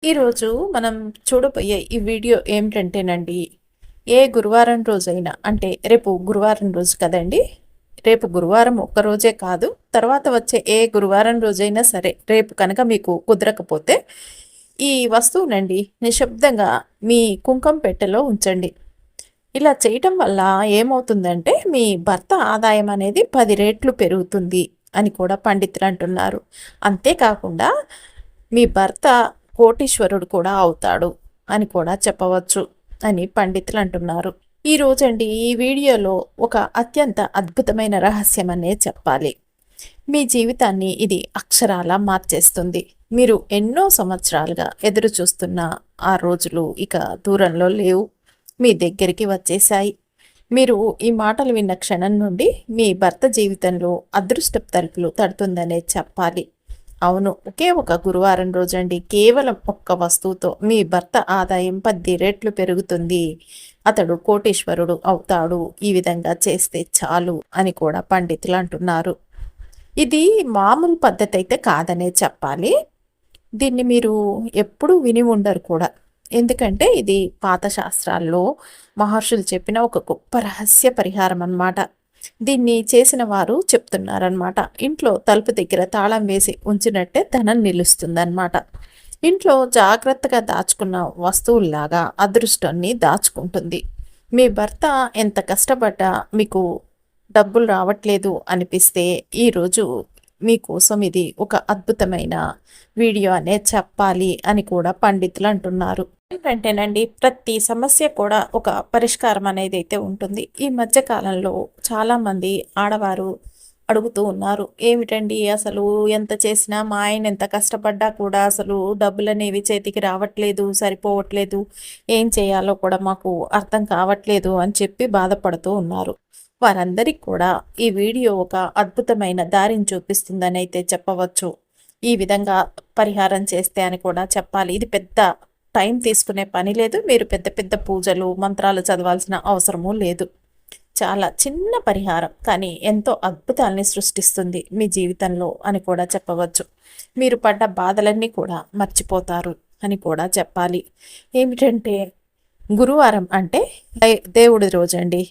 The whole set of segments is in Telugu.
ఈరోజు మనం చూడబోయే ఈ వీడియో ఏమిటంటేనండి, ఏ గురువారం రోజైనా అంటే రేపు గురువారం రోజు కదండి. రేపు గురువారం ఒక్కరోజే కాదు, తర్వాత వచ్చే ఏ గురువారం రోజైనా సరే, రేపు కనుక మీకు కుదరకపోతే ఈ వస్తువునండి నిశ్శబ్దంగా మీ కుంకుమ పెట్టెలో ఉంచండి. ఇలా చేయటం వల్ల ఏమవుతుందంటే మీ భర్త ఆదాయం అనేది 10 రెట్లు పెరుగుతుంది అని కూడా పండితులు అంటున్నారు. అంతేకాకుండా మీ భర్త కోటీశ్వరుడు కూడా అవుతాడు అని కూడా చెప్పవచ్చు అని పండితులు అంటున్నారు. ఈ రోజండి ఈ వీడియోలో ఒక అత్యంత అద్భుతమైన రహస్యం అనే చెప్పాలి. మీ జీవితాన్ని ఇది అక్షరాలా మార్చేస్తుంది. మీరు ఎన్నో సంవత్సరాలుగా ఎదురు చూస్తున్న ఆ రోజులు ఇక దూరంలో లేవు, మీ దగ్గరికి వచ్చేశాయి. మీరు ఈ మాటలు విన్న క్షణం నుండి మీ భర్త జీవితంలో అదృష్టపు తలుపులు తడుతుందనే చెప్పాలి. అవును, ఒకే ఒక గురువారం రోజండి కేవలం ఒక్క వస్తువుతో మీ భర్త ఆదాయం 10 రెట్లు పెరుగుతుంది. అతడు కోటీశ్వరుడు అవుతాడు. ఈ విధంగా చేస్తే చాలు అని కూడా పండితులు అంటున్నారు. ఇది మామూలు పద్ధతి అయితే కాదనే చెప్పాలి. దీన్ని మీరు ఎప్పుడూ విని ఉండరు కూడా. ఎందుకంటే ఇది పాత శాస్త్రాల్లో మహర్షులు చెప్పిన ఒక గొప్ప రహస్య పరిహారం అన్నమాట. దీన్ని చేసిన వారు చెప్తున్నారనమాట. ఇంట్లో తలుపు దగ్గర తాళం వేసి ఉంచినట్టే ధనం నిలుస్తుందన్నమాట. ఇంట్లో జాగ్రత్తగా దాచుకున్న వస్తువుల్లాగా అదృష్టాన్ని దాచుకుంటుంది. మీ భర్త ఎంత కష్టపడ్డా మీకు డబ్బులు రావట్లేదు అనిపిస్తే ఈరోజు మీకోసం ఇది ఒక అద్భుతమైన వీడియో అనే చెప్పాలి అని కూడా పండితులు అంటున్నారు. ఏంటంటేనండి, ప్రతి సమస్య కూడా ఒక పరిష్కారం అనేది అయితే ఉంటుంది. ఈ మధ్య కాలంలో చాలామంది ఆడవారు అడుగుతూ ఉన్నారు, ఏమిటండి అసలు ఎంత చేసినా మా ఆయన ఎంత కష్టపడ్డా కూడా అసలు డబ్బులనేవి చేతికి రావట్లేదు, సరిపోవట్లేదు, ఏం చేయాలో కూడా మాకు అర్థం కావట్లేదు అని చెప్పి బాధపడుతూ ఉన్నారు. వారందరికీ కూడా ఈ వీడియో ఒక అద్భుతమైన దారిని చూపిస్తుందని అయితే చెప్పవచ్చు. ఈ విధంగా పరిహారం చేస్తే అని కూడా చెప్పాలి. ఇది పెద్ద టైం తీసుకునే పని లేదు. మీరు పెద్ద పెద్ద పూజలు మంత్రాలు చదవాల్సిన అవసరమూ లేదు. చాలా చిన్న పరిహారం కానీ ఎంతో అద్భుతాల్ని సృష్టిస్తుంది మీ జీవితంలో అని కూడా చెప్పవచ్చు. మీరు పడ్డ బాధలన్నీ కూడా మర్చిపోతారు అని కూడా చెప్పాలి. ఏమిటంటే, గురువారం అంటే దేవుడి రోజండి,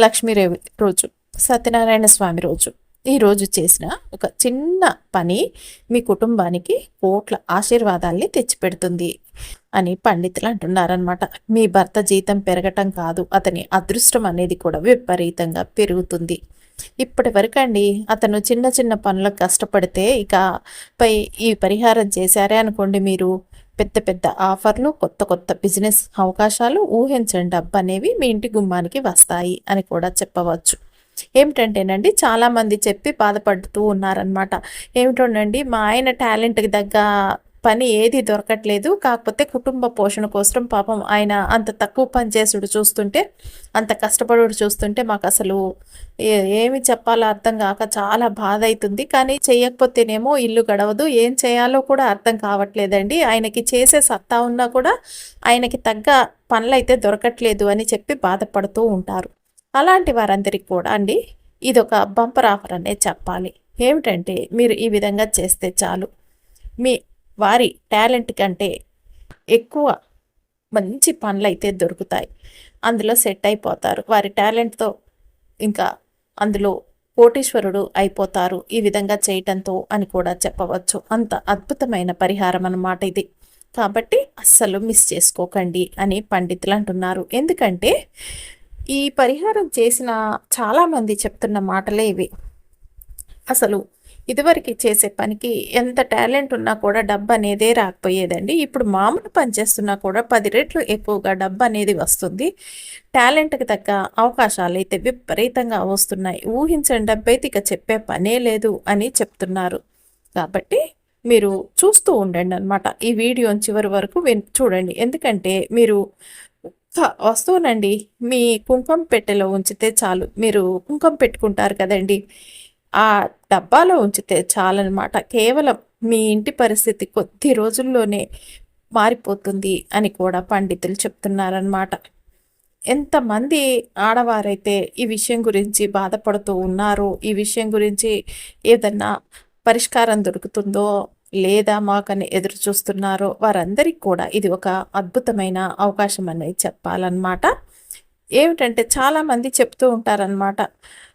లక్ష్మీదేవి రోజు, సత్యనారాయణ స్వామి రోజు. ఈరోజు చేసిన ఒక చిన్న పని మీ కుటుంబానికి కోట్ల ఆశీర్వాదాల్ని తెచ్చిపెడుతుంది అని పండితులు అంటున్నారనమాట. మీ భర్త జీతం పెరగటం కాదు, అతని అదృష్టం అనేది కూడా విపరీతంగా పెరుగుతుంది. ఇప్పటి వరకండి అతను చిన్న చిన్న పనులకు కష్టపడితే ఇక పై ఈ పరిహారం చేశారే అనుకోండి, మీరు పెద్ద పెద్ద ఆఫర్లు, కొత్త కొత్త బిజినెస్ అవకాశాలు, ఊహించండి డబ్బు అనేవి మీ ఇంటి గుమ్మానికి వస్తాయి అని కూడా చెప్పవచ్చు. ఏమిటంటేనండి, చాలామంది చెప్పి బాధపడుతూ ఉన్నారనమాట. ఏమిటోనండి, మా ఆయన టాలెంట్కి తగ్గ పని ఏది దొరకట్లేదు, కాకపోతే కుటుంబ పోషణ కోసం పాపం ఆయన అంత తక్కువ పని చేసుడు చూస్తుంటే, అంత కష్టపడుడు చూస్తుంటే మాకు అసలు ఏమి చెప్పాలో అర్థం కాక చాలా బాధ అవుతుంది. కానీ చేయకపోతేనేమో ఇల్లు గడవదు, ఏం చేయాలో కూడా అర్థం కావట్లేదండి. ఆయనకి చేసే సత్తా ఉన్నా కూడా ఆయనకి తగ్గ పనులు అయితే దొరకట్లేదు అని చెప్పి బాధపడుతూ ఉంటారు. అలాంటి వారందరికీ కూడా అండి ఇదొక బంపర్ ఆఫర్ అనే చెప్పాలి. ఏమిటంటే, మీరు ఈ విధంగా చేస్తే చాలు, మీ వారి టాలెంట్ కంటే ఎక్కువ మంచి పనులైతే దొరుకుతాయి. అందులో సెట్ అయిపోతారు. వారి టాలెంట్తో ఇంకా అందులో కోటీశ్వరుడు అయిపోతారు ఈ విధంగా చేయటంతో అని కూడా చెప్పవచ్చు. అంత అద్భుతమైన పరిహారం అన్నమాట ఇది. కాబట్టి అస్సలు మిస్ చేసుకోకండి అని పండితులు అంటున్నారు. ఎందుకంటే ఈ పరిహారం చేసిన చాలామంది చెప్తున్న మాటలే ఇవి. అసలు ఇదివరకు చేసే పనికి ఎంత టాలెంట్ ఉన్నా కూడా డబ్బు అనేదే రాకపోయేదండి. ఇప్పుడు మామూలు పని చేస్తున్నా కూడా 10 రెట్లు ఎక్కువగా డబ్బు అనేది వస్తుంది. టాలెంట్కి తగ్గ అవకాశాలు అయితే విపరీతంగా వస్తున్నాయి. ఊహించని డబ్బు అయితే ఇక చెప్పే పనే లేదు అని చెప్తున్నారు. కాబట్టి మీరు చూస్తూ ఉండండి అనమాట. ఈ వీడియోని చివరి వరకు చూడండి. ఎందుకంటే మీరు వస్తువునండి మీ కుంకుమ పెట్టెలో ఉంచితే చాలు. మీరు కుంకుమ పెట్టుకుంటారు కదండి, ఆ డబ్బాలో ఉంచితే చాలన్నమాట. కేవలం మీ ఇంటి పరిస్థితి కొద్ది రోజుల్లోనే మారిపోతుంది అని కూడా పండితులు చెప్తున్నారనమాట. ఎంతమంది ఆడవారైతే ఈ విషయం గురించి బాధపడుతూ ఉన్నారో, ఈ విషయం గురించి ఏదన్నా పరిష్కారం దొరుకుతుందో లేదా మాకని ఎదురు చూస్తున్నారో వారందరికీ కూడా ఇది ఒక అద్భుతమైన అవకాశం అనేది చెప్పాలన్నమాట. ఏమిటంటే చాలామంది చెప్తూ ఉంటారనమాట,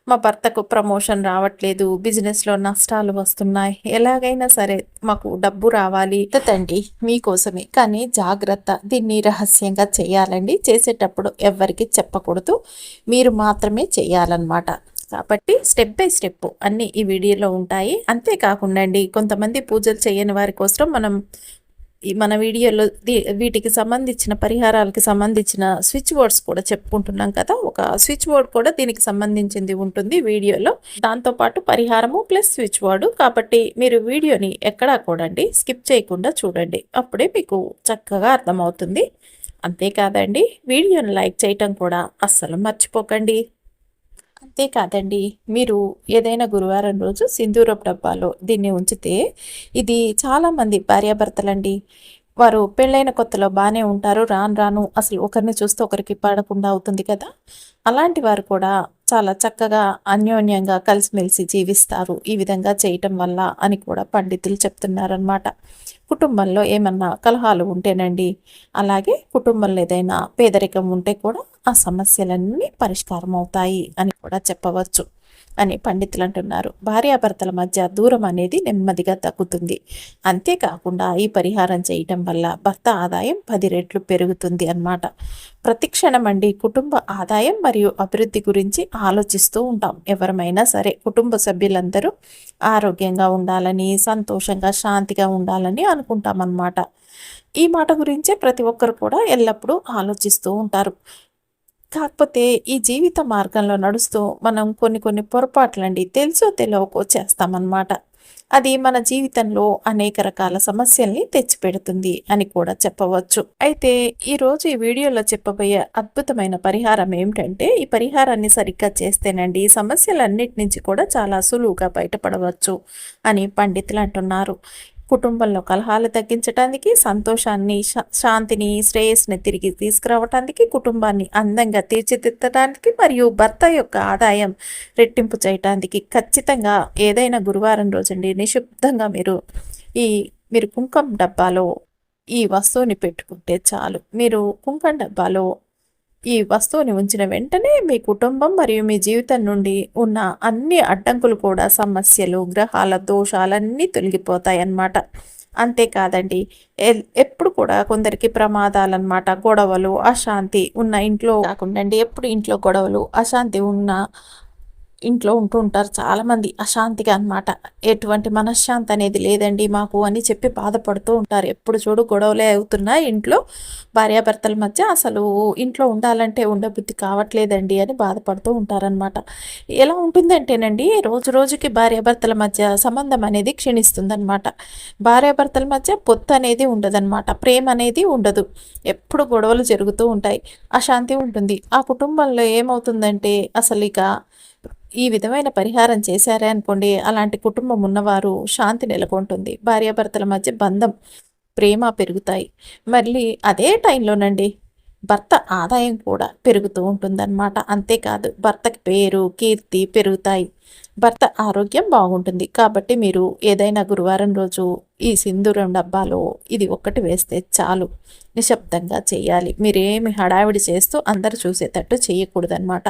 మా భర్తకు ప్రమోషన్ రావట్లేదు, బిజినెస్లో నష్టాలు వస్తున్నాయి, ఎలాగైనా సరే మాకు డబ్బు రావాలి తండి మీకోసమే, కానీ జాగ్రత్త, దీన్ని రహస్యంగా చేయాలండి, చేసేటప్పుడు ఎవ్వరికి చెప్పకూడదు, మీరు మాత్రమే చేయాలన్నమాట. కాబట్టి స్టెప్ బై స్టెప్ అన్నీ ఈ వీడియోలో ఉంటాయి. అంతేకాకుండా అండి, కొంతమంది పూజలు చేయని వారి కోసం మన వీడియోలో వీటికి సంబంధించిన పరిహారాలకి సంబంధించిన స్విచ్ బోర్డ్స్ కూడా చెప్పుకుంటున్నాం కదా, ఒక స్విచ్ బోర్డ్ కూడా దీనికి సంబంధించింది ఉంటుంది వీడియోలో, దాంతోపాటు పరిహారము ప్లస్ స్విచ్ బోర్డు. కాబట్టి మీరు వీడియోని ఎక్కడా కూడా స్కిప్ చేయకుండా చూడండి, అప్పుడే మీకు చక్కగా అర్థమవుతుంది. అంతేకాదండి, వీడియోని లైక్ చేయటం కూడా అస్సలు మర్చిపోకండి. అంతేకాదండి, మీరు ఏదైనా గురువారం రోజు సింధూరపు డబ్బాలో దీన్ని ఉంచితే, ఇది చాలామంది భార్యాభర్తలండి, వారు పెళ్ళైన కొత్తలో బాగానే ఉంటారు, రాను రాను అసలు ఒకరిని చూస్తే ఒకరికి పడకుండా అవుతుంది కదా, అలాంటి వారు కూడా చాలా చక్కగా అన్యోన్యంగా కలిసిమెలిసి జీవిస్తారు ఈ విధంగా చేయటం వల్ల అని కూడా పండితులు చెప్తున్నారనమాట. కుటుంబంలో ఏమన్నా కలహాలు ఉంటేనండి, అలాగే కుటుంబంలో ఏదైనా పేదరికం ఉంటే కూడా ఆ సమస్యలన్నీ పరిష్కారం అవుతాయి అని కూడా చెప్పవచ్చు అని పండితులు అంటున్నారు. భార్యాభర్తల మధ్య దూరం అనేది నెమ్మదిగా తగ్గుతుంది. అంతేకాకుండా ఈ పరిహారం చేయటం వల్ల భర్త ఆదాయం 10 రెట్లు పెరుగుతుంది అన్నమాట. ప్రతిక్షణం అండి కుటుంబ ఆదాయం మరియు అభివృద్ధి గురించి ఆలోచిస్తూ ఉంటాం. ఎవరమైనా సరే కుటుంబ సభ్యులందరూ ఆరోగ్యంగా ఉండాలని, సంతోషంగా, శాంతిగా ఉండాలని అనుకుంటాం అన్నమాట. ఈ మాట గురించే ప్రతి ఒక్కరు కూడా ఎల్లప్పుడూ ఆలోచిస్తూ ఉంటారు. కాకపోతే ఈ జీవిత మార్గంలో నడుస్తూ మనం కొన్ని పొరపాట్లండి తెలుసో తెలియకో చేస్తామన్నమాట. అది మన జీవితంలో అనేక రకాల సమస్యల్ని తెచ్చిపెడుతుంది అని కూడా చెప్పవచ్చు. అయితే ఈరోజు ఈ వీడియోలో చెప్పబోయే అద్భుతమైన పరిహారం ఏమిటంటే, ఈ పరిహారాన్ని సరిగ్గా చేస్తేనండి ఈ సమస్యలన్నిటి నుంచి కూడా చాలా సులువుగా బయటపడవచ్చు అని పండితులు అంటున్నారు. కుటుంబంలో కలహాలు తగ్గించడానికి, సంతోషాన్ని, శాంతిని, శ్రేయస్ని తిరిగి తీసుకురావటానికి, కుటుంబాన్ని అందంగా తీర్చిదిద్దడానికి మరియు భర్త యొక్క ఆదాయం రెట్టింపు చేయటానికి ఖచ్చితంగా ఏదైనా గురువారం రోజండి నిశ్శబ్దంగా మీరు కుంకుమ డబ్బాలో ఈ వస్తువుని పెట్టుకుంటే చాలు. మీరు కుంకుమ డబ్బాలో ఈ వస్తువుని ఉంచిన వెంటనే మీ కుటుంబం మరియు మీ జీవితం నుండి ఉన్న అన్ని అడ్డంకులు కూడా, సమస్యలు, గ్రహాల దోషాలన్నీ తొలగిపోతాయి అన్నమాట. అంతేకాదండి, ఎప్పుడు కూడా కొందరికి ప్రమాదాలన్నమాట, గొడవలు, అశాంతి ఉన్న ఇంట్లో కాకుండా ఎప్పుడు ఇంట్లో గొడవలు, అశాంతి ఉన్న ఇంట్లో ఉంటూ ఉంటారు చాలామంది అశాంతిగా అనమాట. ఎటువంటి మనశ్శాంతి అనేది లేదండి మాకు అని చెప్పి బాధపడుతూ ఉంటారు. ఎప్పుడు చూడు గొడవలే అవుతున్నాయి ఇంట్లో, భార్యాభర్తల మధ్య అసలు ఇంట్లో ఉండాలంటే ఉండబుద్ధి కావట్లేదండి అని బాధపడుతూ ఉంటారనమాట. ఎలా ఉంటుందంటేనండి, రోజు రోజుకి భార్యాభర్తల మధ్య సంబంధం అనేది క్షీణిస్తుందనమాట. భార్యాభర్తల మధ్య పొత్తు అనేది ఉండదన్నమాట, ప్రేమ అనేది ఉండదు, ఎప్పుడు గొడవలు జరుగుతూ ఉంటాయి, అశాంతి ఉంటుంది. ఆ కుటుంబంలో ఏమవుతుందంటే అసలు ఇక ఈ విధమైన పరిహారం చేశారే అనుకోండి, అలాంటి కుటుంబం ఉన్నవారు శాంతి నెలకొంటుంది, భార్యాభర్తల మధ్య బంధం, ప్రేమ పెరుగుతాయి. మళ్ళీ అదే టైంలోనండి భర్త ఆదాయం కూడా పెరుగుతూ ఉంటుందన్నమాట. అంతేకాదు భర్తకి పేరు, కీర్తి పెరుగుతాయి, భర్త ఆరోగ్యం బాగుంటుంది. కాబట్టి మీరు ఏదైనా గురువారం రోజు ఈ సింధూరం డబ్బాలో ఇది ఒక్కటి వేస్తే చాలు, నిశ్శబ్దంగా చేయాలి. మీరేమి హడావిడి చేస్తూ అందరు చూసేటట్టు చేయకూడదన్నమాట.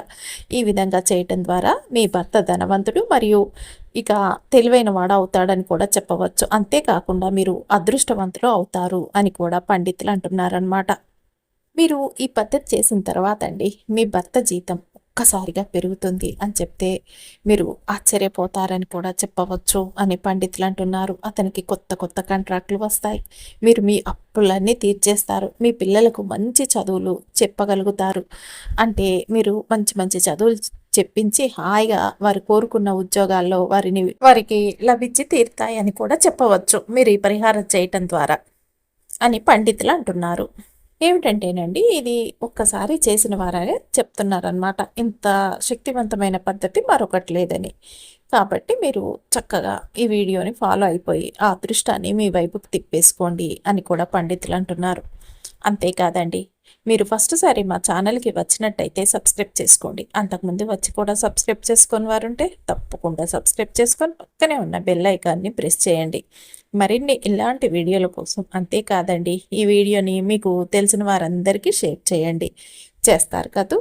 ఈ విధంగా చేయటం ద్వారా మీ భర్త ధనవంతుడు మరియు ఇక తెలివైన వాడు అవుతాడని కూడా చెప్పవచ్చు. అంతేకాకుండా మీరు అదృష్టవంతులు అవుతారు అని కూడా పండితులు అంటున్నారనమాట. మీరు ఈ పద్ధతి చేసిన తర్వాత అండి మీ భర్త జీతం ఒక్కసారిగా పెరుగుతుంది అని చెప్తే మీరు ఆశ్చర్యపోతారని కూడా చెప్పవచ్చు అని పండితులు అంటున్నారు. అతనికి కొత్త కొత్త కాంట్రాక్టులు వస్తాయి, మీరు మీ అప్పులన్నీ తీర్చేస్తారు, మీ పిల్లలకు మంచి చదువులు చెప్పగలుగుతారు. అంటే మీరు మంచి మంచి చదువులు చెప్పించి హాయిగా వారు కోరుకున్న ఉద్యోగాల్లో వారికి లభించి తీరుతాయి అని కూడా చెప్పవచ్చు మీరు ఈ పరిహారం చేయటం ద్వారా అని పండితులు అంటున్నారు. ఏమిటంటేనండి, ఇది ఒక్కసారి చేసిన వారే చెప్తున్నారనమాట, ఇంత శక్తివంతమైన పద్ధతి మరొకటి లేదని. కాబట్టి మీరు చక్కగా ఈ వీడియోని ఫాలో అయిపోయి ఆ అదృష్టాన్ని మీ వైపుకి తిప్పేసుకోండి అని కూడా పండితులు అంటున్నారు. అంతేకాదండి, మీరు ఫస్ట్ సారి మా ఛానల్కి వచ్చినట్టయితే సబ్స్క్రైబ్ చేసుకోండి. అంతకుముందు వచ్చి కూడా సబ్స్క్రైబ్ చేసుకొని వారుంటే తప్పకుండా సబ్స్క్రైబ్ చేసుకొని పక్కనే ఉన్న బెల్ ఐకాన్ని ప్రెస్ చేయండి. మరిన్ని ఇలాంటి వీడియోల కోసం అంతేకాదండి ఈ వీడియోని మీకు తెలిసిన వారందరికీ షేర్ చేయండి. చేస్తారు కదూ.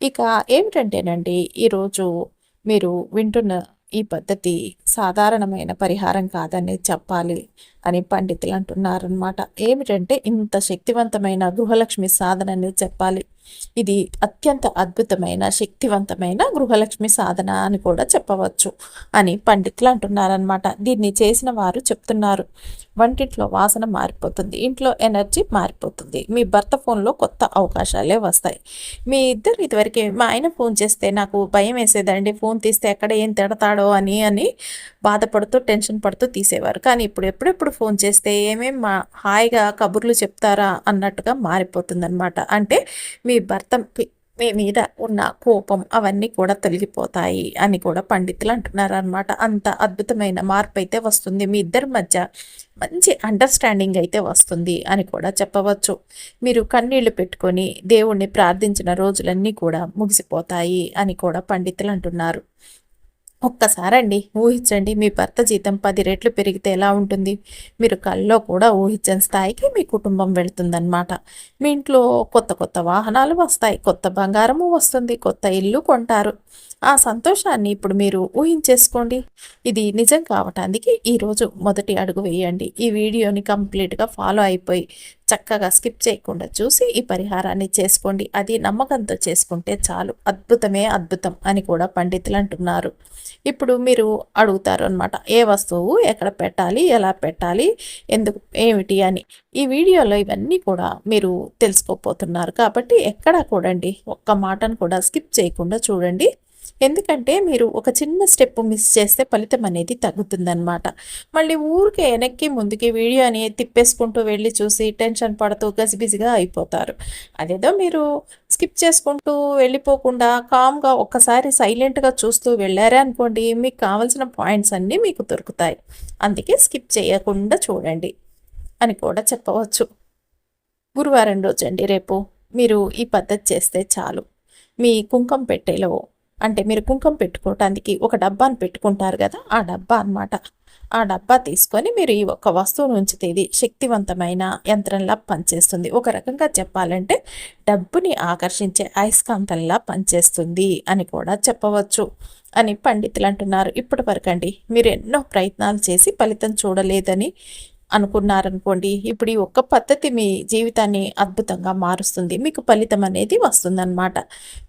ఇక ఏమిటంటేనండి ఈరోజు మీరు వింటున్న ఈ పద్ధతి సాధారణమైన పరిహారం కాదని చెప్పాలి అని పండితులు అంటున్నారనమాట. ఏమిటంటే ఇంత శక్తివంతమైన గృహలక్ష్మి సాధన అనేది చెప్పాలి. ఇది అత్యంత అద్భుతమైన శక్తివంతమైన గృహలక్ష్మి సాధన అని కూడా చెప్పవచ్చు అని పండితులు అంటున్నారనమాట. దీన్ని చేసిన వారు చెప్తున్నారు, వంటింట్లో వాసన మారిపోతుంది, ఇంట్లో ఎనర్జీ మారిపోతుంది, మీ భర్త ఫోన్లో కొత్త అవకాశాలే వస్తాయి. మీ ఇద్దరు ఇదివరకే మా ఆయన ఫోన్ చేస్తే నాకు భయం వేసేదండి, ఫోన్ తీస్తే ఎక్కడ ఏం తిడతాడో అని బాధపడుతూ టెన్షన్ పడుతూ తీసేవారు. కానీ ఇప్పుడు ఎప్పుడెప్పుడు ఫోన్ చేస్తే ఏమేం హాయిగా కబుర్లు చెప్తారా అన్నట్టుగా మారిపోతుందన్నమాట. అంటే మీ భర్త మీ మీద ఉన్న కోపం అవన్నీ కూడా తొలగిపోతాయి అని కూడా పండితులు అంటున్నారు అనమాట. అంత అద్భుతమైన మార్పు అయితే వస్తుంది, మీ ఇద్దరి మధ్య మంచి అండర్స్టాండింగ్ అయితే వస్తుంది అని కూడా చెప్పవచ్చు. మీరు కన్నీళ్లు పెట్టుకొని దేవుణ్ణి ప్రార్థించిన రోజులన్నీ కూడా ముగిసిపోతాయి అని కూడా పండితులు అంటున్నారు. ఒక్కసారండి ఊహించండి, మీ భర్త జీతం 10 రెట్లు పెరిగితే ఎలా ఉంటుంది? మీరు కల్లో కూడా ఊహించని స్థాయికి మీ కుటుంబం వెళుతుందన్నమాట. మీ ఇంట్లో కొత్త కొత్త వాహనాలు వస్తాయి, కొత్త బంగారము వస్తుంది, కొత్త ఇల్లు కొంటారు. ఆ సంతోషాన్ని ఇప్పుడు మీరు ఊహించేసుకోండి. ఇది నిజం కావటానికి ఈరోజు మొదటి అడుగు వేయండి. ఈ వీడియోని కంప్లీట్గా ఫాలో అయిపోయి చక్కగా స్కిప్ చేయకుండా చూసి ఈ పరిహారాన్ని చేసుకోండి. అది నమ్మకంతో చేసుకుంటే చాలు, అద్భుతమే అద్భుతం అని కూడా పండితులు అంటున్నారు. ఇప్పుడు మీరు అడుగుతారు అనమాట, ఏ వస్తువు ఎక్కడ పెట్టాలి, ఎలా పెట్టాలి, ఎందుకు ఏమిటి అని. ఈ వీడియోలో ఇవన్నీ కూడా మీరు తెలుసుకోపోతున్నారు కాబట్టి ఎక్కడా కూడండి ఒక్క మాటను కూడా స్కిప్ చేయకుండా చూడండి. ఎందుకంటే మీరు ఒక చిన్న స్టెప్ మిస్ చేస్తే ఫలితం అనేది తగ్గుతుందన్నమాట. మళ్ళీ ఊరికే వెనక్కి ముందుకి వీడియోని తిప్పేసుకుంటూ వెళ్ళి చూసి టెన్షన్ పడుతూ గజిబిజిగా అయిపోతారు. అదేదో మీరు స్కిప్ చేసుకుంటూ వెళ్ళిపోకుండా కామ్గా ఒక్కసారి సైలెంట్గా చూస్తూ వెళ్ళారే అనుకోండి, మీకు కావాల్సిన పాయింట్స్ అన్నీ మీకు దొరుకుతాయి. అందుకే స్కిప్ చేయకుండా చూడండి అని కూడా చెప్పవచ్చు. గురువారం రోజండి రేపు మీరు ఈ పద్ధతి చేస్తే చాలు. మీ కుంకుమ పెట్టెలో, అంటే మీరు కుంకుమ పెట్టుకోవటానికి ఒక డబ్బాను పెట్టుకుంటారు కదా, ఆ డబ్బా అన్నమాట. ఆ డబ్బా తీసుకొని మీరు ఈ ఒక్క వస్తువును ఉంచితే ఇది శక్తివంతమైన యంత్రంలా పనిచేస్తుంది. ఒక రకంగా చెప్పాలంటే డబ్బుని ఆకర్షించే అయస్కాంతంలా పనిచేస్తుంది అని కూడా చెప్పవచ్చు అని పండితులు అంటున్నారు. ఇప్పటి వరకండి మీరు ఎన్నో ప్రయత్నాలు చేసి ఫలితం చూడలేదని అనుకున్నారనుకోండి, ఇప్పుడు ఈ ఒక్క పద్ధతి మీ జీవితాన్ని అద్భుతంగా మారుస్తుంది, మీకు ఫలితం అనేది వస్తుందన్నమాట.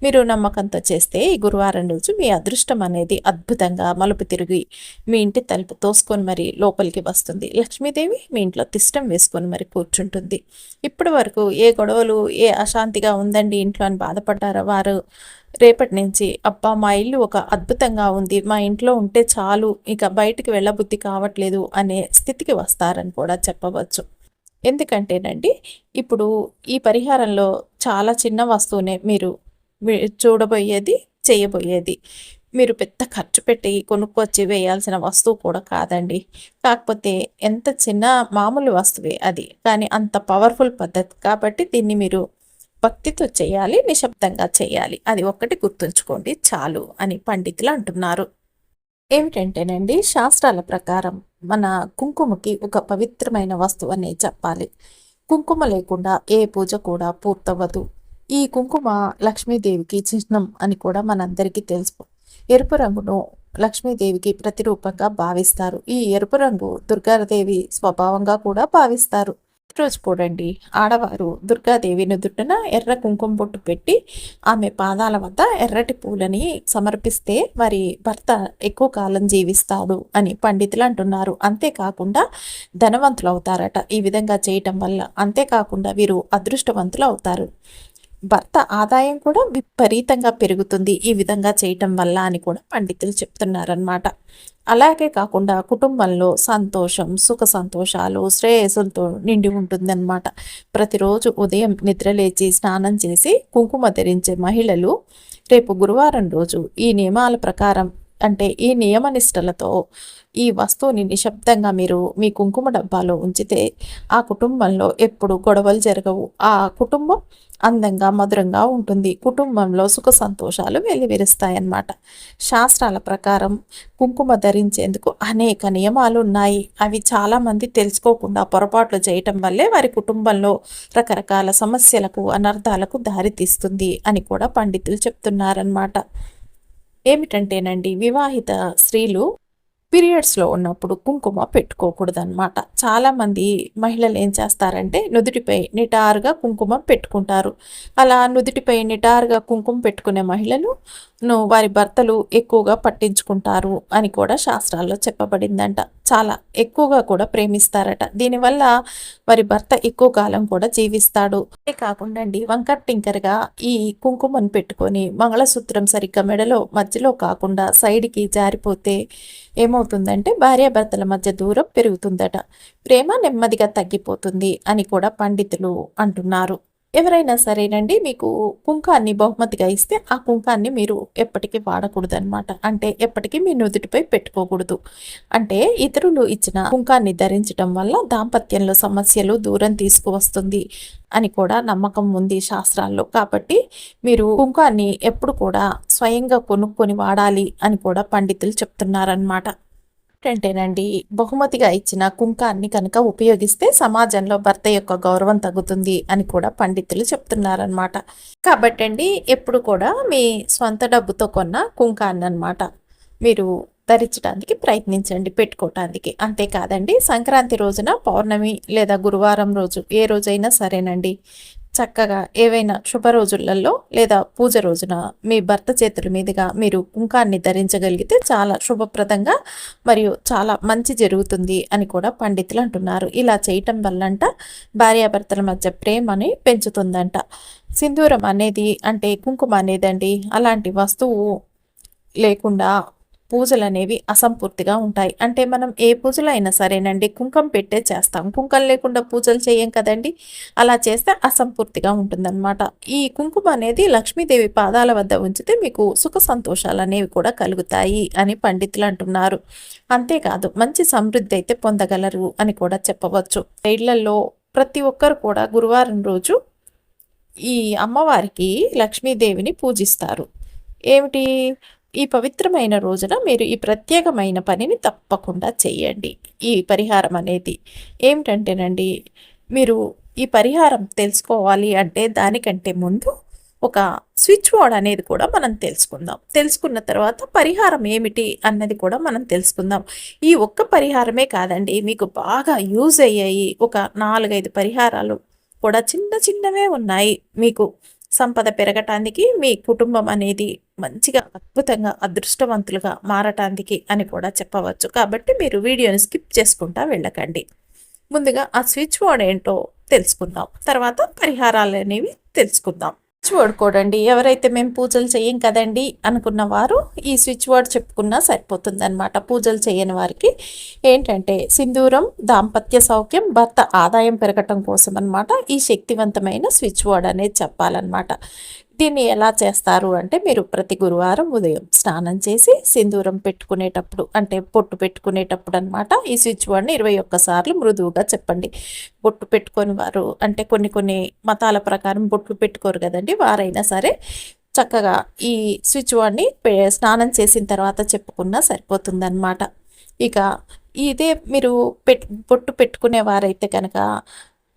మీరు నమ్మకంతో చేస్తే ఈ గురువారం రోజు మీ అదృష్టం అనేది అద్భుతంగా మలుపు తిరిగి మీ ఇంటి తలుపు తోసుకొని మరి లోపలికి వస్తుంది. లక్ష్మీదేవి మీ ఇంట్లో తిష్టం వేసుకొని మరి కూర్చుంటుంది. ఇప్పటి వరకు ఏ గొడవలు, ఏ అశాంతిగా ఉందండి ఇంట్లో అని బాధపడ్డారో వారు రేపటి నుంచి అబ్బా మా ఇల్లు ఒక అద్భుతంగా ఉంది, మా ఇంట్లో ఉంటే చాలు, ఇక బయటికి వెళ్ళబుద్ధి కావట్లేదు అనే స్థితికి వస్తారని కూడా చెప్పవచ్చు. ఎందుకంటేనండి ఇప్పుడు ఈ పరిహారంలో చాలా చిన్న వస్తువునే మీరు చూడబోయేది, చేయబోయేది. మీరు పెద్ద ఖర్చు పెట్టి కొనుక్కొచ్చి వేయాల్సిన వస్తువు కూడా కాదండి. కాకపోతే ఎంత చిన్న మామూలు వస్తువే అది, కానీ అంత పవర్ఫుల్ పద్ధతి కాబట్టి దీన్ని మీరు భక్తితో చేయాలి, నిశ్శబ్దంగా చేయాలి, అది ఒక్కటి గుర్తుంచుకోండి చాలు అని పండితులు అంటున్నారు. ఏమిటంటేనండి శాస్త్రాల ప్రకారం మన కుంకుమకి ఒక పవిత్రమైన వస్తువు అనే చెప్పాలి. కుంకుమ లేకుండా ఏ పూజ కూడా పూర్తవ్వదు. ఈ కుంకుమ లక్ష్మీదేవికి చిహ్నం అని కూడా మనందరికీ తెలుసు. ఎరుపు రంగును లక్ష్మీదేవికి ప్రతిరూపంగా భావిస్తారు. ఈ ఎరుపు రంగు దుర్గాదేవి స్వభావంగా కూడా భావిస్తారు. రోజు చూడండి, ఆడవారు దుర్గాదేవి నుదుటిన ఎర్ర కుంకుమ బొట్టు పెట్టి ఆమె పాదాల వద్ద ఎర్రటి పూలని సమర్పిస్తే వారి భర్త ఎక్కువ కాలం జీవిస్తాడు అని పండితులు అంటున్నారు. అంతేకాకుండా ధనవంతులు అవుతారట ఈ విధంగా చేయటం వల్ల. అంతేకాకుండా వీరు అదృష్టవంతులు అవుతారు. భర్త ఆదాయం కూడా విపరీతంగా పెరుగుతుంది ఈ విధంగా చేయటం వల్ల అని కూడా పండితులు చెప్తున్నారనమాట. అలాగే కాకుండా కుటుంబంలో సంతోషం, సుఖ సంతోషాలు, శ్రేయస్సులతో నిండి ఉంటుందన్నమాట. ప్రతిరోజు ఉదయం నిద్రలేచి స్నానం చేసి కుంకుమ ధరించే మహిళలు రేపు గురువారం రోజు ఈ నియమాల ప్రకారం అంటే ఈ నియమ నిష్టలతో ఈ వస్తువుని నిశ్శబ్దంగా మీరు మీ కుంకుమ డబ్బాలో ఉంచితే ఆ కుటుంబంలో ఎప్పుడు గొడవలు జరగవు. ఆ కుటుంబం అందంగా మధురంగా ఉంటుంది. కుటుంబంలో సుఖ సంతోషాలు వెల్లివిరుస్తాయన్నమాట. శాస్త్రాల ప్రకారం కుంకుమ ధరించేందుకు అనేక నియమాలు ఉన్నాయి. అవి చాలామంది తెలుసుకోకుండా పొరపాట్లు చేయటం వల్లే వారి కుటుంబంలో రకరకాల సమస్యలకు అనర్థాలకు దారితీస్తుంది అని కూడా పండితులు చెప్తున్నారన్నమాట. ఏమిటంటేనండి, వివాహిత స్త్రీలు పీరియడ్స్లో ఉన్నప్పుడు కుంకుమ పెట్టుకోకూడదన్నమాట. చాలామంది మహిళలు ఏం చేస్తారంటే నుదుటిపై నిటారుగా కుంకుమ పెట్టుకుంటారు. అలా నుదుటిపై నిటారుగా కుంకుమ పెట్టుకునే మహిళలు వారి భర్తలు ఎక్కువగా పట్టించుకుంటారు అని కూడా శాస్త్రాల్లో చెప్పబడిందంట. చాలా ఎక్కువగా కూడా ప్రేమిస్తారట. దీనివల్ల వారి భర్త ఎక్కువ కాలం కూడా జీవిస్తాడు. అంతే కాకుండా అండి, వంకర్ టింకర్గా ఈ కుంకుమను పెట్టుకొని మంగళసూత్రం సరిగ్గా మెడలో మధ్యలో కాకుండా సైడ్కి జారిపోతే ఏమవుతుందంటే భార్యాభర్తల మధ్య దూరం పెరుగుతుందట. ప్రేమ నెమ్మదిగా తగ్గిపోతుంది అని కూడా పండితులు అంటున్నారు. ఎవరైనా సరేనండి, మీకు కుంకాన్ని బహుమతిగా ఇస్తే ఆ కుంకాన్ని మీరు ఎప్పటికీ వాడకూడదనమాట. అంటే ఎప్పటికీ మీ నుదుటిపై పెట్టుకోకూడదు. అంటే ఇతరులు ఇచ్చిన కుంకాన్ని ధరించడం వల్ల దాంపత్యంలో సమస్యలు దూరం తీసుకువస్తుంది అని కూడా నమ్మకం ఉంది శాస్త్రాల్లో. కాబట్టి మీరు కుంకాన్ని ఎప్పుడు కూడా స్వయంగా కొనుక్కొని వాడాలి అని కూడా పండితులు చెప్తున్నారనమాట. ఏంటంటేనండి, బహుమతిగా ఇచ్చిన కుంకాన్ని కనుక ఉపయోగిస్తే సమాజంలో భర్త యొక్క గౌరవం తగ్గుతుంది అని కూడా పండితులు చెప్తున్నారనమాట. కాబట్టి అండి, ఎప్పుడు కూడా మీ స్వంత డబ్బుతో కొన్న కుంకాన్ని అనమాట మీరు ధరించడానికి ప్రయత్నించండి, పెట్టుకోవటానికి. అంతేకాదండి, సంక్రాంతి రోజున, పౌర్ణమి లేదా గురువారం రోజు ఏ రోజైనా సరేనండి, చక్కగా ఏవైనా శుభ రోజులలో లేదా పూజ రోజున మీ భర్త చేతుల మీదుగా మీరు కుంకాన్ని ధరించగలిగితే చాలా శుభప్రదంగా మరియు చాలా మంచి జరుగుతుంది అని కూడా పండితులు అంటున్నారు. ఇలా చేయటం వల్లంట భార్యాభర్తల మధ్య ప్రేమని పెంచుతుందంట. సింధూరం అనేది అంటే కుంకుమ అనేదండి అలాంటి వస్తువు లేకుండా పూజలు అనేవి అసంపూర్తిగా ఉంటాయి. అంటే మనం ఏ పూజలు అయినా సరేనండి కుంకం పెట్టే చేస్తాం. కుంకం లేకుండా పూజలు చేయం కదండి. అలా చేస్తే అసంపూర్తిగా ఉంటుందన్నమాట. ఈ కుంకుమ అనేది లక్ష్మీదేవి పాదాల వద్ద ఉంచితే మీకు సుఖ సంతోషాలు అనేవి కూడా కలుగుతాయి అని పండితులు అంటున్నారు. అంతేకాదు, మంచి సమృద్ధి అయితే పొందగలరు అని కూడా చెప్పవచ్చు. ఇళ్లలో ప్రతి ఒక్కరు కూడా గురువారం రోజు ఈ అమ్మవారికి లక్ష్మీదేవిని పూజిస్తారు. ఏమిటి, ఈ పవిత్రమైన రోజున మీరు ఈ ప్రత్యేకమైన పనిని తప్పకుండా చేయండి. ఈ పరిహారం అనేది ఏమిటంటేనండి, మీరు ఈ పరిహారం తెలుసుకోవాలి అంటే దానికంటే ముందు ఒక స్విచ్ బోర్డ్ అనేది కూడా మనం తెలుసుకుందాం. తెలుసుకున్న తర్వాత పరిహారం ఏమిటి అన్నది కూడా మనం తెలుసుకుందాం. ఈ ఒక్క పరిహారమే కాదండి, మీకు బాగా యూజ్ అయ్యాయి ఒక 4-5 పరిహారాలు కూడా చిన్న చిన్నవే ఉన్నాయి. మీకు సంపద పెరగటానికి, మీ కుటుంబం అనేది మంచిగా అద్భుతంగా అదృష్టవంతులుగా మారటానికి అని కూడా చెప్పవచ్చు. కాబట్టి మీరు వీడియోని స్కిప్ చేసుకుంటా వెళ్ళకండి. ముందుగా ఆ స్విచ్ బోర్డ్ ఏంటో తెలుసుకుందాం, తర్వాత పరిహారాలు అనేవి తెలుసుకుందాం. స్విచ్ బోర్డ్ కోడండి, ఎవరైతే మేము పూజలు చేయం కదండి అనుకున్న వారు ఈ స్విచ్ బోర్డ్ చెప్పుకున్నా సరిపోతుందన్నమాట. పూజలు చేయని వారికి ఏంటంటే సింధూరం, దాంపత్య సౌఖ్యం, భర్త ఆదాయం పెరగటం కోసం అనమాట ఈ శక్తివంతమైన స్విచ్ బోర్డ్ అనేది చెప్పాలన్నమాట. దీన్ని ఎలా చేస్తారు అంటే, మీరు ప్రతి గురువారం ఉదయం స్నానం చేసి సింధూరం పెట్టుకునేటప్పుడు అంటే బొట్టు పెట్టుకునేటప్పుడు అనమాట ఈ స్విచ్ బోర్డ్ని 21 సార్లు మృదువుగా చెప్పండి. బొట్టు పెట్టుకొని వారు అంటే కొన్ని మతాల ప్రకారం బొట్లు పెట్టుకోరు కదండి, వారైనా సరే చక్కగా ఈ స్విచ్ బోర్డ్ని స్నానం చేసిన తర్వాత చెప్పుకున్నా సరిపోతుందన్నమాట. ఇక ఇదే మీరు బొట్టు పెట్టుకునే వారైతే కనుక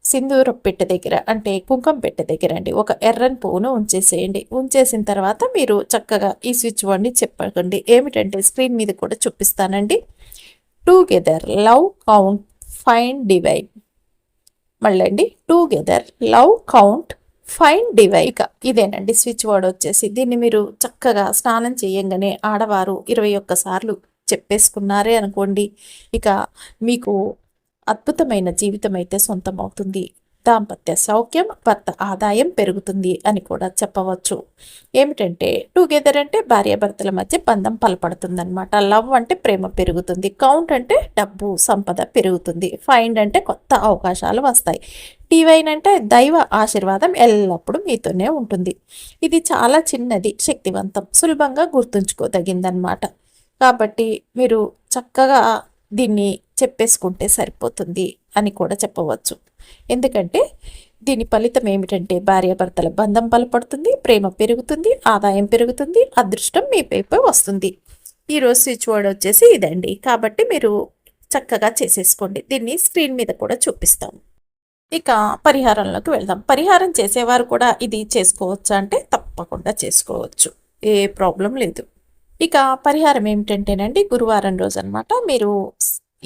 సింధూరం పెట్టె దగ్గర అంటే కుంకుమ పెట్టె దగ్గర అండి ఒక ఎర్రని పువ్వును ఉంచేసేయండి. ఉంచేసిన తర్వాత మీరు చక్కగా ఈ స్విచ్ బోర్డ్ని చెప్పండి. ఏమిటంటే స్క్రీన్ మీద కూడా చూపిస్తానండి. Together love count find divide. మళ్ళీ అండి, together love count find divide. ఇక ఇదేనండి స్విచ్ బోర్డ్ వచ్చేసి. దీన్ని మీరు చక్కగా స్నానం చేయంగానే ఆడవారు 21 సార్లు చెప్పేసుకున్నారే అనుకోండి, ఇక మీకు అద్భుతమైన జీవితం అయితే సొంతమవుతుంది. దాంపత్య సౌఖ్యం, భర్త ఆదాయం పెరుగుతుంది అని కూడా చెప్పవచ్చు. ఏమిటంటే టుగెదర్ అంటే భార్యాభర్తల మధ్య బంధం బలపడుతుందన్నమాట. లవ్ అంటే ప్రేమ పెరుగుతుంది. కౌంట్ అంటే డబ్బు సంపద పెరుగుతుంది. ఫైండ్ అంటే కొత్త అవకాశాలు వస్తాయి. డివైన్ అంటే దైవ ఆశీర్వాదం ఎల్లప్పుడూ మీతోనే ఉంటుంది. ఇది చాలా చిన్నది, శక్తివంతం, సులభంగా గుర్తుంచుకోదగిందనమాట. కాబట్టి మీరు చక్కగా దీన్ని చెప్పేసుకుంటే సరిపోతుంది అని కూడా చెప్పవచ్చు. ఎందుకంటే దీని ఫలితం ఏమిటంటే భార్యాభర్తల బంధం బలపడుతుంది, ప్రేమ పెరుగుతుంది, ఆదాయం పెరుగుతుంది, అదృష్టం మీ వైపు వస్తుంది. ఈరోజు స్విచ్ వర్డ్ వచ్చేసి ఇదండి. కాబట్టి మీరు చక్కగా చేసేసుకోండి. దీన్ని స్క్రీన్ మీద కూడా చూపిస్తాము. ఇక పరిహారంలోకి వెళ్దాం. పరిహారం చేసేవారు కూడా ఇది చేసుకోవచ్చా అంటే తప్పకుండా చేసుకోవచ్చు, ఏ ప్రాబ్లం లేదు. ఇక పరిహారం ఏమిటంటేనండి, గురువారం రోజు అనమాట మీరు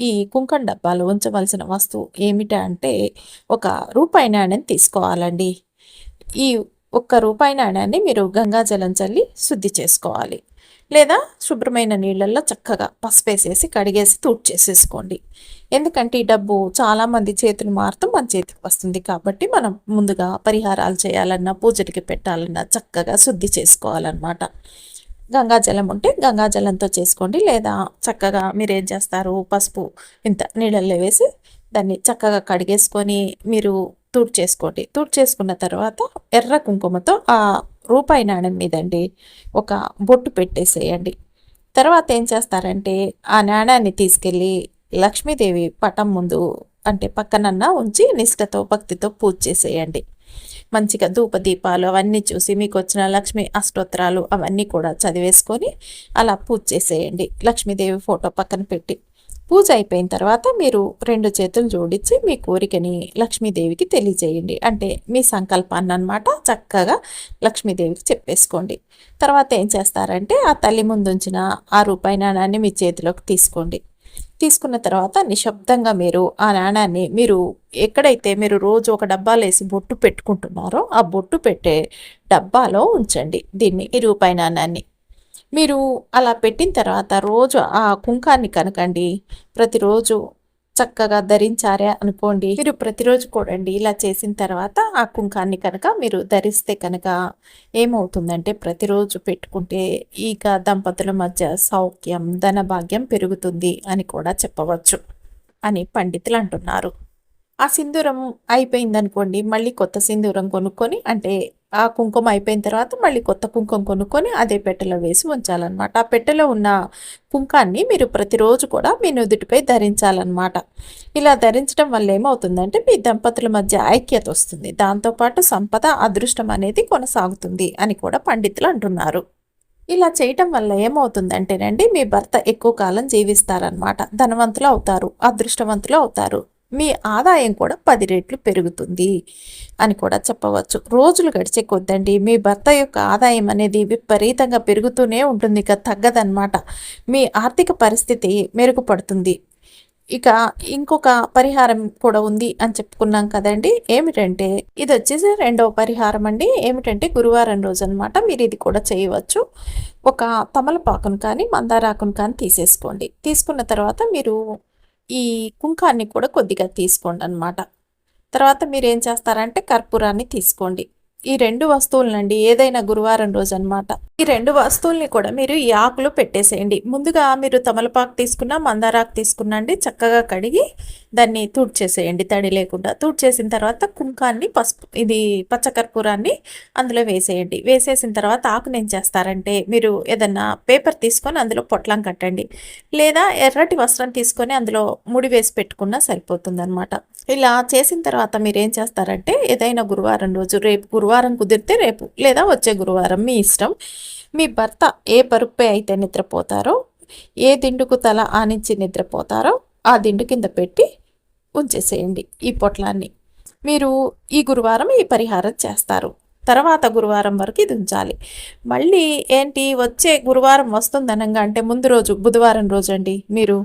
ఈ కుంకం డబ్బాలో ఉంచవలసిన వస్తువు ఏమిటా అంటే ఒక రూపాయి నాణ్యం తీసుకోవాలండి. ఈ ఒక్క రూపాయి నాణ్యాన్ని మీరు గంగాజలం చల్లి శుద్ధి చేసుకోవాలి, లేదా శుభ్రమైన నీళ్ళల్లో చక్కగా పసుపేసేసి కడిగేసి చేసేసుకోండి. ఎందుకంటే ఈ డబ్బు చాలామంది చేతులు మారుతూ మన చేతికి వస్తుంది. కాబట్టి మనం ముందుగా పరిహారాలు చేయాలన్నా, పూజకి పెట్టాలన్నా చక్కగా శుద్ధి చేసుకోవాలన్నమాట. గంగాజలం ఉంటే గంగాజలంతో చేసుకోండి, లేదా చక్కగా మీరేం చేస్తారు, పసుపు ఇంత నీళ్ళల్లో వేసి దాన్ని చక్కగా కడిగేసుకొని మీరు చేసుకోండి. చేసుకున్న తర్వాత ఎర్ర కుంకుమతో ఆ రూపాయి నాణ్యం మీదండి ఒక బొట్టు పెట్టేసేయండి. తర్వాత ఏం చేస్తారంటే ఆ నాణ్యాన్ని తీసుకెళ్ళి లక్ష్మీదేవి పటం ముందు అంటే పక్కనన్నా ఉంచి నిష్ఠతో భక్తితో పూజ చేసేయండి. మంచిగా ధూపదీపాలు అవన్నీ చూసి మీకు వచ్చిన లక్ష్మీ అష్టోత్తరాలు అవన్నీ కూడా చదివేసుకొని అలా పూజ చేసేయండి. లక్ష్మీదేవి ఫోటో పక్కన పెట్టి పూజ అయిపోయిన తర్వాత మీరు 2 చేతులు జోడించి మీ కోరికని లక్ష్మీదేవికి తెలియజేయండి. అంటే మీ సంకల్పాన్ని అన్నమాట చక్కగా లక్ష్మీదేవికి చెప్పేసుకోండి. తర్వాత ఏం చేస్తారంటే ఆ తల్లి ముందు ఉంచిన ఆ రూపాయి నాణాన్ని మీ చేతిలోకి తీసుకోండి. తీసుకున్న తర్వాత నిశ్శబ్దంగా మీరు ఆ నాణాన్ని మీరు ఎక్కడైతే మీరు రోజు ఒక డబ్బాలో వేసి బొట్టు పెట్టుకుంటున్నారో ఆ బొట్టు పెట్టే డబ్బాలో ఉంచండి దీన్ని, ఈ రూపాయి నాణాన్ని. మీరు అలా పెట్టిన తర్వాత రోజు ఆ కుంకాన్ని కనకండి ప్రతిరోజు చక్కగా ధరించారే అనుకోండి, మీరు ప్రతిరోజు కూడండి ఇలా చేసిన తర్వాత ఆ కుంకాన్ని కనుక మీరు ధరిస్తే కనుక ఏమవుతుందంటే ప్రతిరోజు పెట్టుకుంటే ఇక దంపతుల మధ్య సౌఖ్యం ధనభాగ్యం పెరుగుతుంది అని కూడా చెప్పవచ్చు అని పండితులు అంటున్నారు. ఆ సింధూరం అయిపోయిందనుకోండి, మళ్ళీ కొత్త సింధూరం కొనుక్కొని అంటే ఆ కుంకుమ అయిపోయిన తర్వాత మళ్ళీ కొత్త కుంకుమ కొనుక్కొని అదే పెట్టెలో వేసి ఉంచాలన్నమాట. ఆ పెట్టెలో ఉన్న కుంకాన్ని మీరు ప్రతిరోజు కూడా మీ నుదుటిపై ధరించాలన్నమాట. ఇలా ధరించడం వల్ల ఏమవుతుందంటే మీ దంపతుల మధ్య ఐక్యత వస్తుంది, దాంతోపాటు సంపద అదృష్టం అనేది కొనసాగుతుంది అని కూడా పండితులు అంటున్నారు. ఇలా చేయటం వల్ల ఏమవుతుందంటేనండి మీ భర్త ఎక్కువ కాలం జీవిస్తారనమాట, ధనవంతులు అవుతారు, అదృష్టవంతులు అవుతారు, మీ ఆదాయం కూడా 10 రెట్లు పెరుగుతుంది అని కూడా చెప్పవచ్చు. రోజులు గడిచే కొద్దండి మీ భర్త యొక్క ఆదాయం అనేది విపరీతంగా పెరుగుతూనే ఉంటుంది, ఇక తగ్గదన్నమాట. మీ ఆర్థిక పరిస్థితి మెరుగుపడుతుంది. ఇక ఇంకొక పరిహారం కూడా ఉంది అని చెప్పుకున్నాం కదండి, ఏమిటంటే ఇది వచ్చేసి 2వ పరిహారం అండి. ఏమిటంటే గురువారం రోజు అనమాట మీరు ఇది కూడా చేయవచ్చు. ఒక తమలపాకును కానీ మందారాకును కానీ తీసేసుకోండి. తీసుకున్న తర్వాత మీరు ఈ కుంకాన్ని కూడా కొద్దిగా తీసుకోండి అన్నమాట. తర్వాత మీరు ఏం చేస్తారంటే కర్పూరాన్ని తీసుకోండి. ఈ 2 వస్తువులనండి ఏదైనా గురువారం రోజు అనమాట. ఈ 2 వస్తువుల్ని కూడా మీరు ఈ ఆకులో పెట్టేసేయండి. ముందుగా మీరు తమలపాకు తీసుకున్న మందారాకు తీసుకున్నండి చక్కగా కడిగి దాన్ని తుడిచేసేయండి తడి లేకుండా. తుడిచేసిన తర్వాత కుంకాన్ని పసుపు ఇది పచ్చకర్పూరాన్ని అందులో వేసేయండి. వేసేసిన తర్వాత ఆకుని ఏం చేస్తారంటే మీరు ఏదన్నా పేపర్ తీసుకొని అందులో పొట్లం కట్టండి, లేదా ఎర్రటి వస్త్రం తీసుకొని అందులో ముడి వేసి పెట్టుకున్నా సరిపోతుందన్నమాట. ఇలా చేసిన తర్వాత మీరు ఏం చేస్తారంటే ఏదైనా గురువారం రోజు, రేపు గురువారం కుదిరితే రేపు లేదా వచ్చే గురువారం మీ ఇష్టం, మీ భర్త ఏ పరుపై అయితే నిద్రపోతారో, ఏ దిండుకు తల ఆనించి నిద్రపోతారో ఆ దిండు కింద పెట్టి ఉంచేసేయండి ఈ పొట్లాన్ని. మీరు ఈ గురువారం ఈ పరిహారం చేస్తారు, తర్వాత గురువారం వరకు ఇది ఉంచాలి. మళ్ళీ ఏంటి వచ్చే గురువారం వస్తుందనంగా అంటే ముందు రోజు బుధవారం రోజు అండి మీరు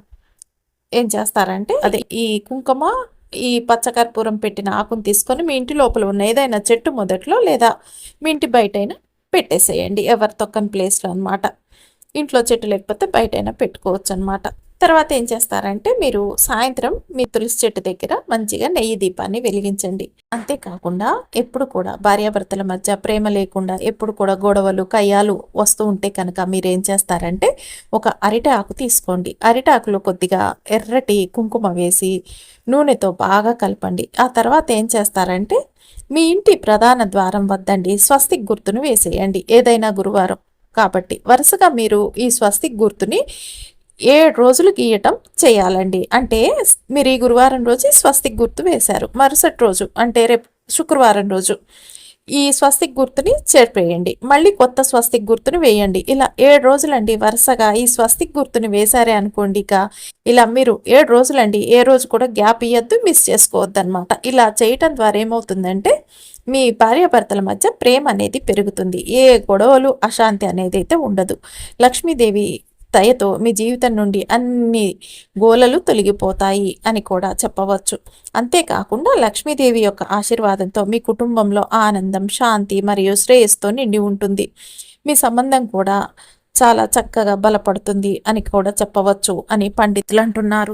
ఏం చేస్తారంటే అదే ఈ కుంకుమ ఈ పచ్చకర్పూరం పెట్టిన ఆకును తీసుకొని మీ ఇంటి లోపల ఉన్న ఏదైనా చెట్టు మొదట్లో లేదా మీ ఇంటి బయటైనా పెట్టేసేయండి, ఎవరి తొక్కని ప్లేస్లో అనమాట. ఇంట్లో చెట్టు లేకపోతే బయటైనా పెట్టుకోవచ్చు అనమాట. తర్వాత ఏం చేస్తారంటే మీరు సాయంత్రం మీ తులసి చెట్టు దగ్గర మంచిగా నెయ్యి దీపాన్ని వెలిగించండి. అంతేకాకుండా ఎప్పుడు కూడా భార్యాభర్తల మధ్య ప్రేమ లేకుండా ఎప్పుడు కూడా గొడవలు కయ్యాలు వస్తూ ఉంటే కనుక మీరు ఏం చేస్తారంటే ఒక అరిటాకు ఆకు తీసుకోండి. అరిటాకులో కొద్దిగా ఎర్రటి కుంకుమ వేసి నూనెతో బాగా కలపండి. ఆ తర్వాత ఏం చేస్తారంటే మీ ఇంటి ప్రధాన ద్వారం వద్దండి స్వస్తిక్ గుర్తును వేసేయండి ఏదైనా గురువారం. కాబట్టి వరుసగా మీరు ఈ స్వస్తిక్ గుర్తుని 7 రోజులు గీయటం చేయాలండి. అంటే మీరు ఈ గురువారం రోజు ఈ స్వస్తిక్ గుర్తు వేశారు. మరుసటి రోజు అంటే రేపు శుక్రవారం రోజు ఈ స్వస్తిక్ గుర్తుని చేర్పేయండి. మళ్ళీ కొత్త స్వస్తిక్ గుర్తుని వేయండి. ఇలా 7 రోజులండి వరుసగా ఈ స్వస్తిక్ గుర్తుని వేశారే అనుకోండి. ఇక ఇలా మీరు 7 రోజులండి, ఏ రోజు కూడా గ్యాప్ ఇయ్యద్దు, మిస్ చేసుకోవద్దు అనమాట. ఇలా చేయటం ద్వారా ఏమవుతుందంటే మీ భార్యాభర్తల మధ్య ప్రేమ అనేది పెరుగుతుంది. ఏ గొడవలు, అశాంతి అనేది అయితే ఉండదు. లక్ష్మీదేవి దయతో మీ జీవితం నుండి అన్ని గోలలు తొలగిపోతాయి అని కూడా చెప్పవచ్చు. అంతేకాకుండా లక్ష్మీదేవి యొక్క ఆశీర్వాదంతో మీ కుటుంబంలో ఆనందం, శాంతి మరియు శ్రేయస్సుతో నిండి ఉంటుంది. మీ సంబంధం కూడా చాలా చక్కగా బలపడుతుంది అని కూడా చెప్పవచ్చు అని పండితులు అంటున్నారు.